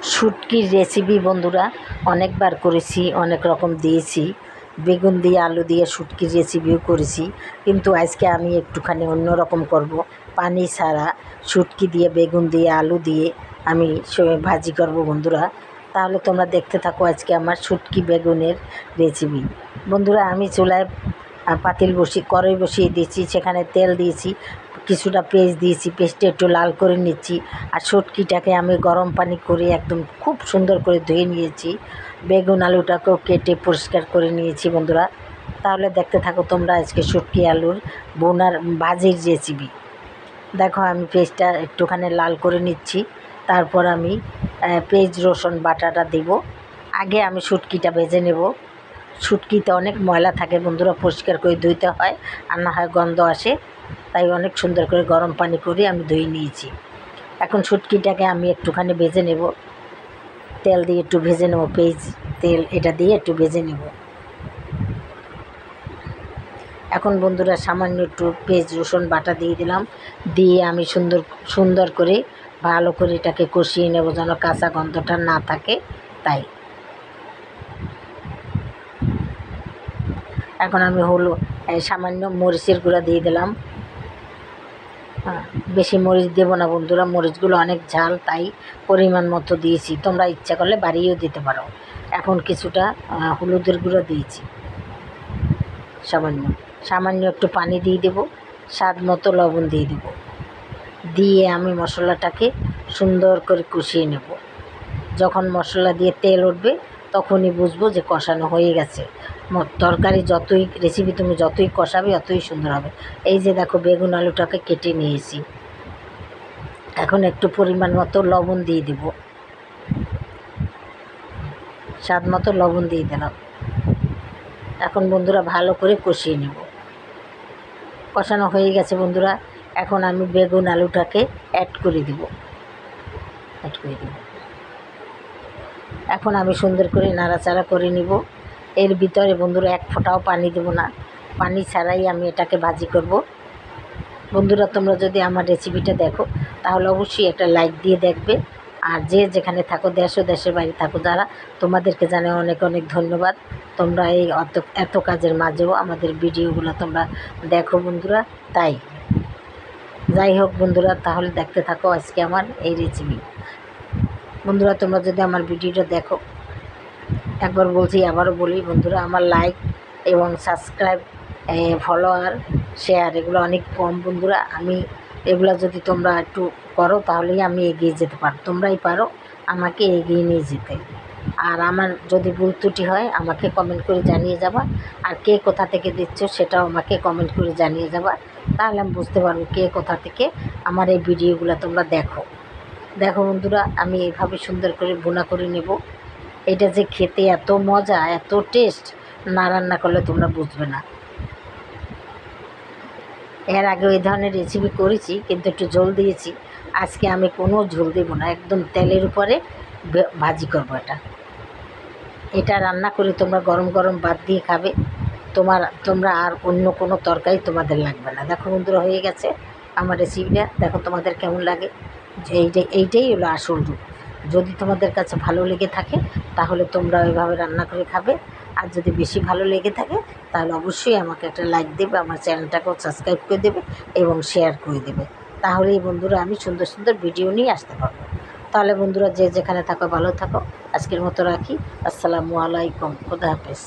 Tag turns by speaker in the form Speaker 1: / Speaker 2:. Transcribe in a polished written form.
Speaker 1: শুটকির রেসিপি বন্ধুরা অনেকবার করেছি, অনেক রকম দিয়েছি। বেগুন দিয়ে আলু দিয়ে শুটকির রেসিপিও করেছি, কিন্তু আজকে আমি একটুখানি অন্যরকম করব। পানি ছাড়া শুটকি দিয়ে বেগুন দিয়ে আলু দিয়ে আমি ভাজি করব বন্ধুরা। তাহলে তোমরা দেখতে থাকো আজকে আমার শুটকি বেগুনের রেসিপি। বন্ধুরা, আমি চুলায় পাতিল কড়াই বসিয়ে দিয়েছি, সেখানে তেল দিয়েছি, কিছুটা পেস্ট দিয়েছি, পেস্টটা একটু লাল করে নিচ্ছি। আর শুটকিটাকে আমি গরম পানি করে একদম খুব সুন্দর করে ধুয়ে নিয়েছি। বেগুন আলুটাকেও কেটে পরিষ্কার করে নিয়েছি বন্ধুরা। তাহলে দেখতে থাকো তোমরা আজকে শুটকি আলুর বোনার ভাজির রেসিপি। দেখো, আমি পেস্টটা একটুখানি লাল করে নিচ্ছি, তারপর আমি পেঁয়াজ রসুন বাটাটা দেব। আগে আমি শুটকিটা ভেজে নেব। শুটকিতে অনেক ময়লা থাকে বন্ধুরা, পরিষ্কার করে ধুইতে হয়, আর না হয় গন্ধ আসে। তাই অনেক সুন্দর করে গরম পানি করে আমি ধুয়ে নিয়েছি। এখন শুটকিটাকে আমি একটুখানি ভেজে নেব, তেল দিয়ে একটু ভেজে নেব, পেঁয়াজ তেল এটা দিয়ে একটু ভেজে নেব। এখন বন্ধুরা সামান্য একটু পেঁয়াজ রসুন বাটা দিয়ে দিলাম, দিয়ে আমি সুন্দর করে ভালো করে এটাকে কষিয়ে নেব, যেন কাঁচা গন্ধটা না থাকে। তাই এখন আমি সামান্য মরিচের গুঁড়া দিয়ে দিলাম। বেশি মরিচ দেবো না বন্ধুরা, মরিচগুলো অনেক ঝাল, তাই পরিমাণ মতো দিয়েছি। তোমরা ইচ্ছা করলে বাড়িয়েও দিতে পারো। এখন কিছুটা হলুদের গুঁড়ো দিয়েছি, সামান্য একটু পানি দিয়ে দেব, স্বাদ মতো লবণ দিয়ে দেব, দিয়ে আমি মশলাটাকে সুন্দর করে কষিয়ে নেব। যখন মশলা দিয়ে তেল উঠবে তখনই বুঝবো যে কষানো হয়ে গেছে। তরকারি রেসিপি তুমি যতই কষাবে ততই সুন্দর হবে। এই যে দেখো, বেগুন আলুটাকে কেটে নিয়েছি। এখন একটু পরিমাণ মতো লবণ দিয়ে দেব, স্বাদ মতো লবণ দিয়ে দিলাম। এখন বন্ধুরা ভালো করে কষিয়ে নেব। কষানো হয়ে গেছে বন্ধুরা। এখন আমি বেগুন আলুটাকে অ্যাড করে দেব। এখন আমি সুন্দর করে নাড়াচাড়া করে নিব। এর ভিতরে বন্ধুরা এক ফোঁটাও পানি দেব না, পানি ছাড়াই আমি এটাকে ভাজি করব। বন্ধুরা, তোমরা যদি আমার রেসিপিটা দেখো তাহলে অবশ্যই একটা লাইক দিয়ে দেখবে। আর যে যেখানে থাকো, দেশ ও দেশের বাইরে থাকো যারা, তোমাদেরকে জানাই অনেক অনেক ধন্যবাদ। তোমরা এই এত কাজের মাঝেও আমাদের ভিডিওগুলো তোমরা দেখো বন্ধুরা। তাই যাই হোক বন্ধুরা, তাহলে দেখতে থাকো আজকে আমার এই রেসিপি। বন্ধুরা, তোমরা যদি আমার ভিডিওটা দেখো, একবার বলছি আবারও বলি বন্ধুরা, আমার লাইক এবং সাবস্ক্রাইব, ফলোয়ার, শেয়ার এগুলো অনেক কম বন্ধুরা। আমি এগুলো যদি তোমরা একটু করো তাহলেই আমি এগিয়ে যেতে পারো। তোমরাই পারো আমাকে এগিয়ে নিয়ে যেতে। আর আমার যদি ভুল ত্রুটি হয় আমাকে কমেন্ট করে জানিয়ে যাবা। আর কে কোথা থেকে দিচ্ছ সেটাও আমাকে কমেন্ট করে জানিয়ে যাবা, তাহলে আমি বুঝতে পারবো কে কোথা থেকে আমার এই ভিডিওগুলো তোমরা দেখো। বন্ধুরা, আমি এইভাবে সুন্দর করে ভুনা করে নেব। এটা যে খেতে এত মজা, এত টেস্ট, না রান্না করলে তোমরা বুঝবে না। এর আগে ওই ধরনের রেসিপি করেছি, কিন্তু একটু ঝোল দিয়েছি। আজকে আমি কোনো ঝোল দেবো না, একদম তেলের উপরে ভাজি করবো। এটা রান্না করে তোমরা গরম গরম ভাত দিয়ে খাবে। তোমরা আর অন্য কোনো তরকারি তোমাদের লাগবে না। দেখো বন্ধুরা, হয়ে গেছে আমার রেসিপিটা। দেখো তোমাদের কেমন লাগে। এইটাই হলো আসল রূপ। যদি তোমাদের কাছে ভালো লেগে থাকে তাহলে তোমরা ওইভাবে রান্না করে খাবে। আর যদি বেশি ভালো লেগে থাকে তাহলে অবশ্যই আমাকে একটা লাইক দেবে, আমার চ্যানেলটাকেও সাবস্ক্রাইব করে দেবে এবং শেয়ার করে দেবে। তাহলেই বন্ধুরা আমি সুন্দর সুন্দর ভিডিও নিয়ে আসতে পারবো। তাহলে বন্ধুরা, যে যেখানে থাকো ভালো থাকো। আজকের মতো রাখি। আসসালামু আলাইকুম, খুদা হাফেজ।